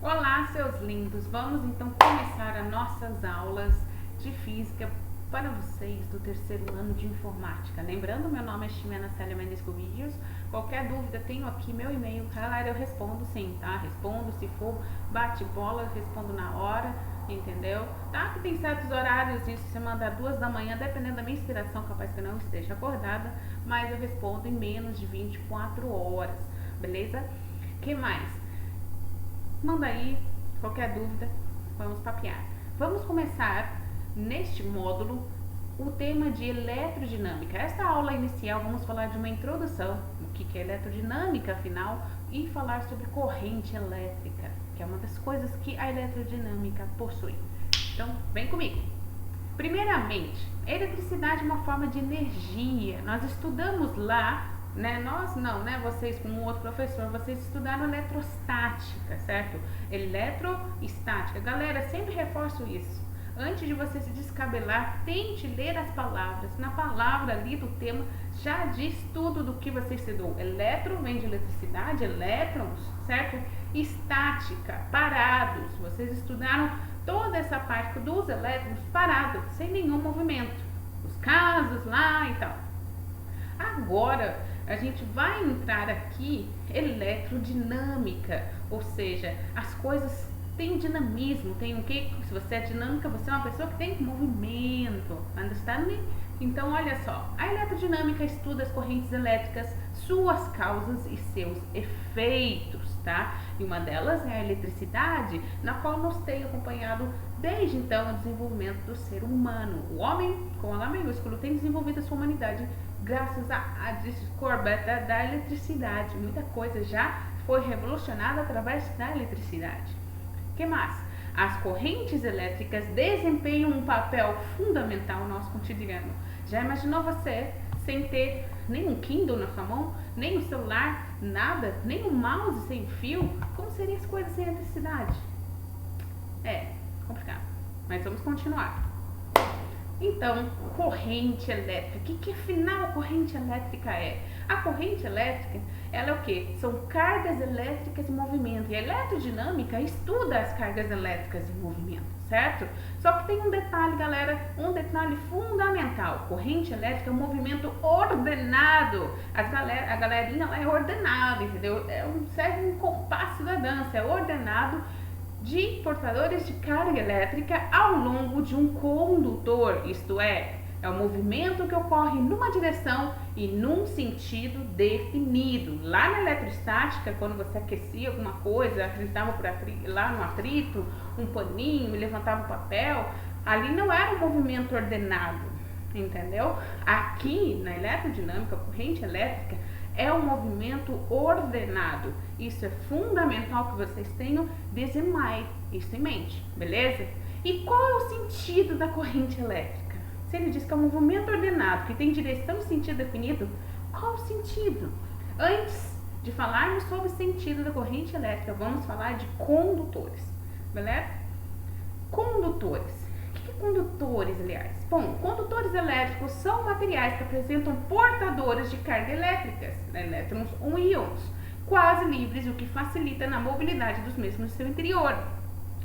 Olá, seus lindos! Vamos então começar as nossas aulas de física para vocês do terceiro ano de informática. Lembrando, meu nome é Ximena Célia Mendes Vídeos. Qualquer dúvida, tenho aqui meu e-mail. Galera, eu respondo sim, tá? Respondo, se for bate bola, eu respondo na hora, entendeu? Tá? Que tem certos horários, isso você manda 2 da manhã, dependendo da minha inspiração, capaz que eu não esteja acordada, mas eu respondo em menos de 24 horas, beleza? Que mais? Manda aí, qualquer dúvida, vamos papear. Vamos começar neste módulo o tema de eletrodinâmica. Esta aula inicial vamos falar de uma introdução, o que é eletrodinâmica afinal, e falar sobre corrente elétrica, que é uma das coisas que a eletrodinâmica possui. Então, vem comigo. Primeiramente, a eletricidade é uma forma de energia. Nós estudamos lá, né? Nós não, né? Vocês como outro professor, vocês estudaram eletrostática, certo? Eletroestática. Galera, sempre reforço isso. Antes de você se descabelar, tente ler as palavras. Na palavra ali do tema já diz tudo do que você estudou. Eletro vem de eletricidade, elétrons, certo? Estática, parados. Vocês estudaram toda essa parte dos elétrons parados, sem nenhum movimento. Os casos lá e tal. Agora, a gente vai entrar aqui eletrodinâmica, ou seja, as coisas têm dinamismo, tem o que? Se você é dinâmica, você é uma pessoa que tem movimento, understand? Então, olha só, a eletrodinâmica estuda as correntes elétricas, suas causas e seus efeitos, tá? E uma delas é a eletricidade, na qual nos tem acompanhado desde então o desenvolvimento do ser humano. O homem, com H maiúsculo, tem desenvolvido a sua humanidade graças à descoberta da eletricidade. Muita coisa já foi revolucionada através da eletricidade. O que mais? As correntes elétricas desempenham um papel fundamental no nosso cotidiano. Já imaginou você sem ter nem um Kindle na sua mão, nem o celular, nada, nem um mouse sem fio? Como seriam as coisas sem eletricidade? É complicado, mas vamos continuar. Então, corrente elétrica. O que afinal a corrente elétrica é? A corrente elétrica, ela é o quê? São cargas elétricas em movimento. E a eletrodinâmica estuda as cargas elétricas em movimento, certo? Só que tem um detalhe, galera, um detalhe fundamental. Corrente elétrica é um movimento ordenado. A galerinha lá é ordenada, entendeu? Serve um compasso da dança, é ordenado, de portadores de carga elétrica ao longo de um condutor, isto é o movimento que ocorre numa direção e num sentido definido. Lá na eletrostática, quando você aquecia alguma coisa, acreditava lá no atrito, um paninho, levantava o papel, ali não era um movimento ordenado, entendeu? Aqui na eletrodinâmica, a corrente elétrica é um movimento ordenado. Isso é fundamental que vocês tenham isso em mente, beleza? E qual é o sentido da corrente elétrica? Se ele diz que é um movimento ordenado, que tem direção e sentido definido, qual o sentido? Antes de falarmos sobre o sentido da corrente elétrica, vamos falar de condutores, beleza? Condutores. O que é condutores, aliás? Bom, condutores elétricos são materiais que apresentam portadores de carga elétricas, elétrons ou íons, quase livres, o que facilita na mobilidade dos mesmos no seu interior.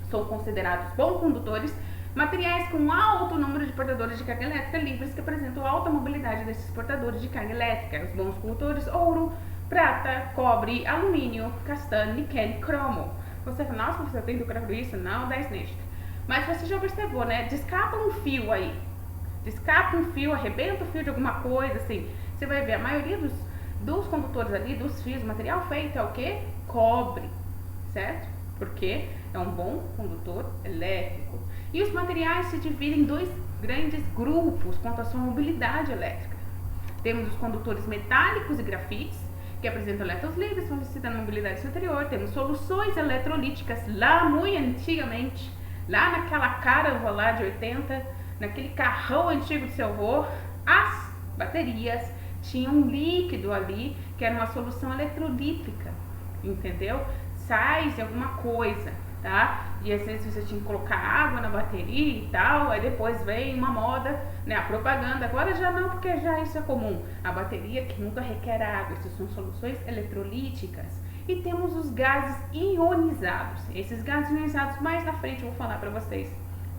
São considerados bons condutores materiais com alto número de portadores de carga elétrica livres que apresentam alta mobilidade desses portadores de carga elétrica. Os bons condutores: ouro, prata, cobre, alumínio, castanho, níquel e cromo. Você fala, nossa, você tem decorado isso? Não, 10 neste. Mas você já observou, né? Descapa um fio aí. Descapa um fio, arrebenta o fio de alguma coisa, assim. Você vai ver, a maioria dos condutores ali, dos fios, material feito é o quê? Cobre, certo? Porque é um bom condutor elétrico. E os materiais se dividem em 2 grandes grupos quanto à sua mobilidade elétrica. Temos os condutores metálicos e grafites, que apresentam elétrons livres, facilitando a mobilidade superior. Temos soluções eletrolíticas lá muito antigamente, lá naquela Caravan lá de 80, naquele carrão antigo do seu avô, as baterias tinham um líquido ali, que era uma solução eletrolítica, entendeu? Sais de alguma coisa, tá? E às vezes você tinha que colocar água na bateria e tal, aí depois vem uma moda, né, a propaganda, agora já não, porque já isso é comum. A bateria que nunca requer água, essas são soluções eletrolíticas. E temos os gases ionizados. Esses gases ionizados, mais na frente eu vou falar para vocês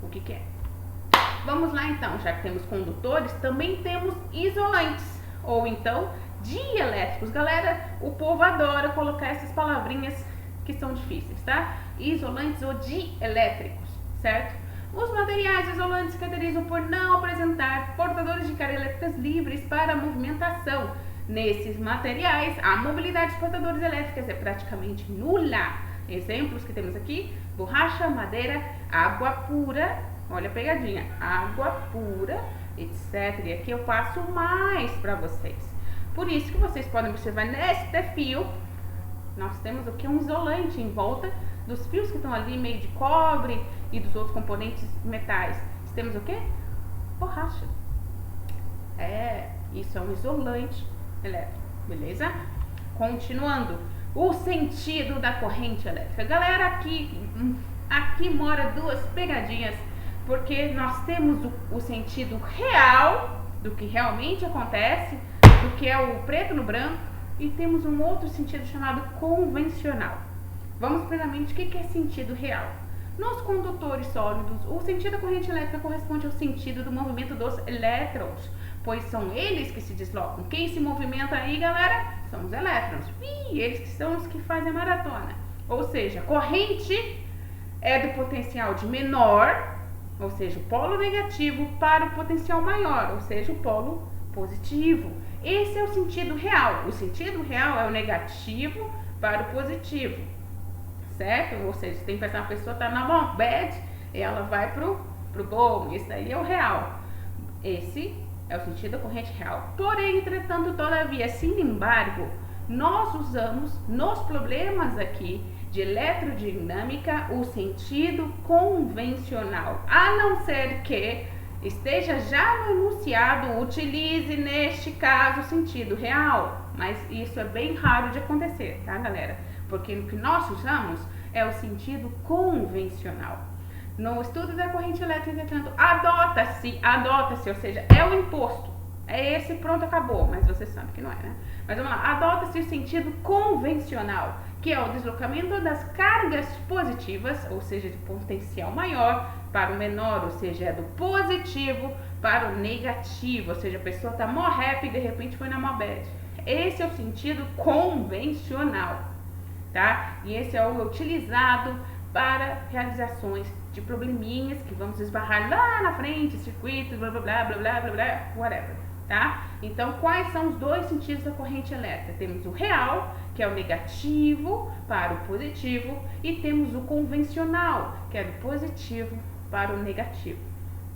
o que é. Vamos lá então, já que temos condutores, também temos isolantes, ou então dielétricos. Galera, o povo adora colocar essas palavrinhas que são difíceis, tá? Isolantes ou dielétricos, certo? Os materiais isolantes se caracterizam por não apresentar portadores de cargas elétricas livres para a movimentação. Nesses materiais, a mobilidade dos portadores elétricas é praticamente nula. Exemplos que temos aqui: borracha, madeira, água pura, olha a pegadinha, água pura, etc. E aqui eu passo mais para vocês. Por isso que vocês podem observar neste fio, nós temos aqui um isolante em volta dos fios que estão ali, meio de cobre e dos outros componentes metais. Temos o que? Borracha. Isso é um isolante elétrico, beleza? Continuando, o sentido da corrente elétrica. Galera, aqui mora duas pegadinhas, porque nós temos o sentido real do que realmente acontece, do que é o preto no branco, e temos um outro sentido chamado convencional. Vamos primeiramente, o que é sentido real? Nos condutores sólidos, o sentido da corrente elétrica corresponde ao sentido do movimento dos elétrons, pois são eles que se deslocam. Quem se movimenta aí, galera, são os elétrons. E eles que são os que fazem a maratona. Ou seja, corrente é do potencial de menor, ou seja, o polo negativo, para o potencial maior, ou seja, o polo positivo. Esse é o sentido real. O sentido real é o negativo para o positivo, certo? Ou seja, você tem que pensar, a pessoa está na bad, ela vai pro bom. Esse daí é o real. Esse é o sentido da corrente real. Porém, entretanto, todavia, sem embargo, nós usamos nos problemas aqui de eletrodinâmica o sentido convencional, a não ser que esteja já no enunciado, utilize neste caso o sentido real, mas isso é bem raro de acontecer, tá, galera? Porque o que nós usamos é o sentido convencional. No estudo da corrente elétrica, entretanto, adota-se, ou seja, é o imposto. É esse, pronto, acabou, mas você sabe que não é, né? Mas vamos lá, adota-se o sentido convencional, que é o deslocamento das cargas positivas, ou seja, de potencial maior, para o menor, ou seja, é do positivo para o negativo, ou seja, a pessoa está mó happy e de repente foi na mó bad. Esse é o sentido convencional, tá? E esse é o utilizado para realizações de probleminhas que vamos esbarrar lá na frente, circuitos, blá blá blá blá blá blá blá, whatever, tá? Então, quais são os dois sentidos da corrente elétrica? Temos o real, que é o negativo para o positivo, e temos o convencional, que é do positivo para o negativo,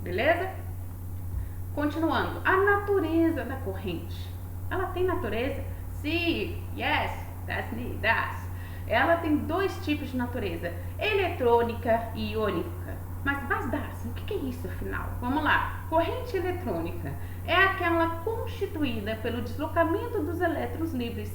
beleza? Continuando, a natureza da corrente. Ela tem natureza? Sim, yes, that's me, that's. Ela tem dois tipos de natureza, eletrônica e iônica. Mas o que é isso afinal? Vamos lá. Corrente eletrônica é aquela constituída pelo deslocamento dos elétrons livres,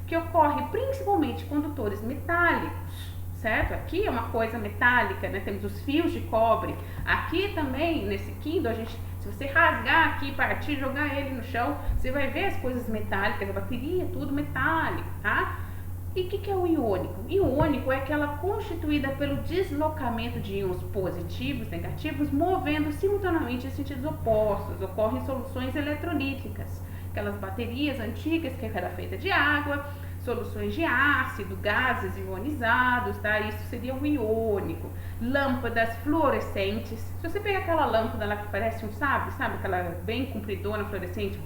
que ocorre principalmente em condutores metálicos, certo? Aqui é uma coisa metálica, né? Temos os fios de cobre. Aqui também, nesse Kindle, se você rasgar aqui, partir, jogar ele no chão, você vai ver as coisas metálicas, a bateria, tudo metálico, tá? E o que é o iônico? Iônico é aquela constituída pelo deslocamento de íons positivos, negativos, movendo simultaneamente em sentidos opostos. Ocorrem soluções eletrolíticas, aquelas baterias antigas que era feita de água, soluções de ácido, gases ionizados, tá? Isso seria o iônico. Lâmpadas fluorescentes. Se você pegar aquela lâmpada lá que parece um sabe aquela bem compridona, fluorescente,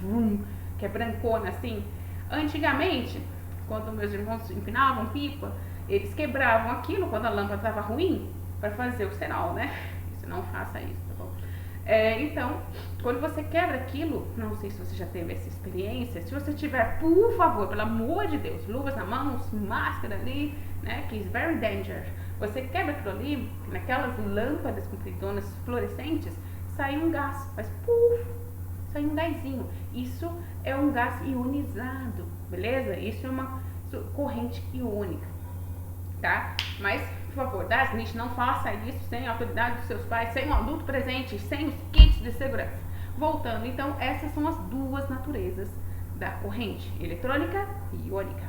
que é brancona assim, antigamente, quando meus irmãos empinavam pipa, eles quebravam aquilo quando a lâmpada estava ruim para fazer o sinal, né? Você não faça isso, tá bom? Então, quando você quebra aquilo, não sei se você já teve essa experiência, se você tiver, por favor, pelo amor de Deus, luvas na mão, máscara ali, né? Que is very dangerous. Você quebra aquilo ali, naquelas lâmpadas compridonas fluorescentes, sai um gás, faz puf, sai um gásinho. Isso é um gás ionizado, beleza? Isso é uma corrente iônica, tá? Mas, por favor, Dasnit, não faça isso sem a autoridade dos seus pais, sem um adulto presente, sem os kits de segurança. Voltando, então, essas são as duas naturezas da corrente, eletrônica e iônica.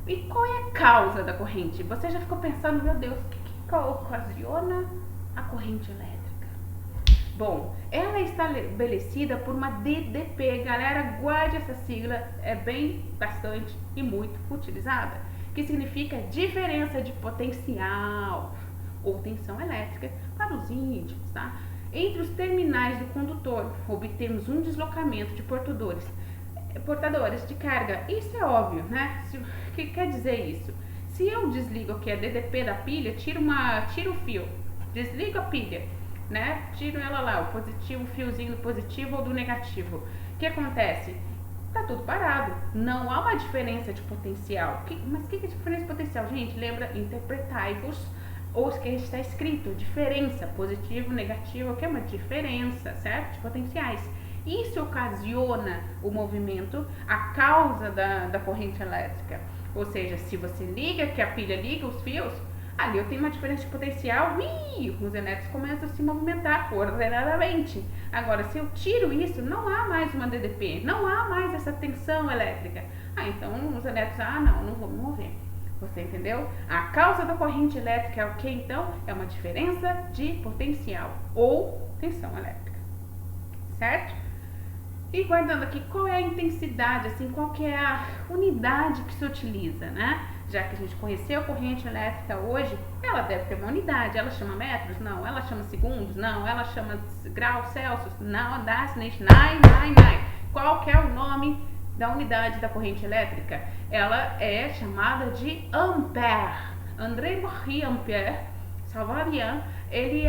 E qual é a causa da corrente? Você já ficou pensando, meu Deus, o que ocasiona a corrente elétrica? Bom, ela é estabelecida por uma DDP. Galera, guarde essa sigla, é bem, bastante e muito utilizada, que significa diferença de potencial ou tensão elétrica para os íntimos, tá? Entre os terminais do condutor, obtemos um deslocamento de portadores de carga. Isso é óbvio, né? O que quer dizer isso? Se eu desligo aqui a DDP da pilha, tiro o fio, desligo a pilha, né? Tiro ela lá, o positivo, o fiozinho do positivo ou do negativo. O que acontece? Tá tudo parado. Não há uma diferença de potencial. Mas o que é diferença de potencial? Gente, lembra, interpretai-vos ou o que está escrito, diferença, positivo, negativo, o que é uma diferença, certo? De potenciais. Isso ocasiona o movimento, a causa da corrente elétrica. Ou seja, se você liga, que a pilha liga os fios, ali eu tenho uma diferença de potencial e os elétrons começam a se movimentar coordenadamente. Agora, se eu tiro isso, não há mais uma DDP, não há mais essa tensão elétrica. Então os elétrons, não vou me mover. Você entendeu? A causa da corrente elétrica é o que então? É uma diferença de potencial ou tensão elétrica. Certo? E guardando aqui, qual é a intensidade, assim, qual que é a unidade que se utiliza, né? Já que a gente conheceu a corrente elétrica hoje, ela deve ter uma unidade. Ela chama metros? Não. Ela chama segundos? Não. Ela chama graus Celsius? Não. Das nicht. Nein. Qual que é o nome da unidade da corrente elétrica? Ela é chamada de ampere. André-Marie Ampère, Salvarian, ele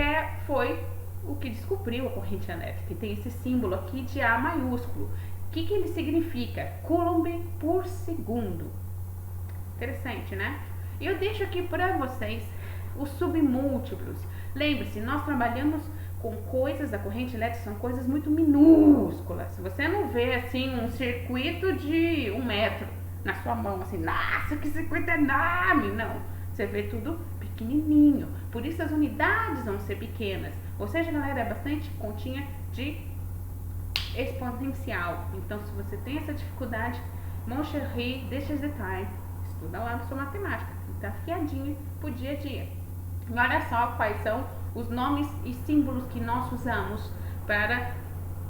foi o que descobriu a corrente elétrica. E tem esse símbolo aqui de A maiúsculo. O que ele significa? Coulomb por segundo. Interessante, né? E eu deixo aqui para vocês os submúltiplos. Lembre-se, nós trabalhamos com coisas da corrente elétrica, são coisas muito minúsculas. Você não vê assim um circuito de 1 metro na sua mão, assim, nossa, que circuito enorme! Não, você vê tudo pequenininho. Por isso as unidades vão ser pequenas. Ou seja, galera, é bastante continha de exponencial. Então, se você tem essa dificuldade, mon chéri, deixa de time. Estuda lá na sua matemática, tá afiadinha pro dia a dia. E olha só quais são os nomes e símbolos que nós usamos para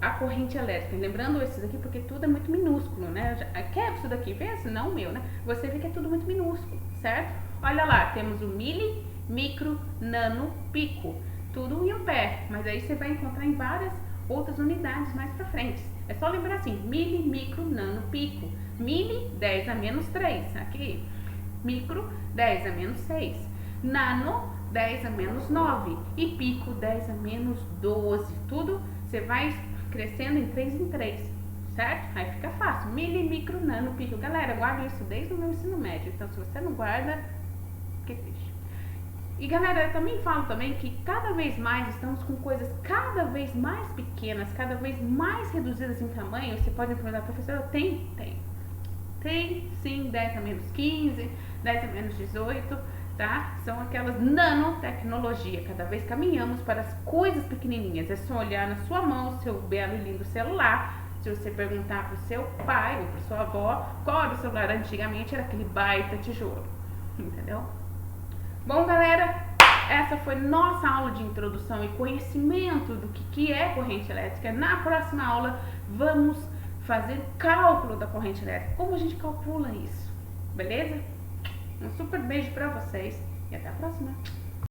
a corrente elétrica. Lembrando esses aqui porque tudo é muito minúsculo, né? Quer isso daqui? Pensa, não o meu, né? Você vê que é tudo muito minúsculo, certo? Olha lá, temos o mili, micro, nano, pico. Tudo em ampere, mas aí você vai encontrar em várias outras unidades mais pra frente. É só lembrar assim, mili, micro, nano, pico. Mili, 10 a menos 3, aqui. Micro, 10 a menos 6. Nano, 10 a menos 9. E pico, 10 a menos 12. Tudo você vai crescendo em 3 em 3, certo? Aí fica fácil. Mili, micro, nano, pico. Galera, guarda isso desde o meu ensino médio. Então, se você não guarda, que triste. E galera, eu também falo também que cada vez mais estamos com coisas cada vez mais pequenas, cada vez mais reduzidas em tamanho. Você pode me perguntar, professora, tem sim, 10 a menos 15, 10 a menos 18, tá? São aquelas nanotecnologia, cada vez caminhamos para as coisas pequenininhas. É só olhar na sua mão, seu belo e lindo celular. Se você perguntar pro seu pai ou pra sua avó qual era o celular antigamente, era aquele baita tijolo, entendeu? Bom, galera, essa foi nossa aula de introdução e conhecimento do que é corrente elétrica. Na próxima aula, vamos fazer cálculo da corrente elétrica. Como a gente calcula isso, beleza? Um super beijo pra vocês e até a próxima.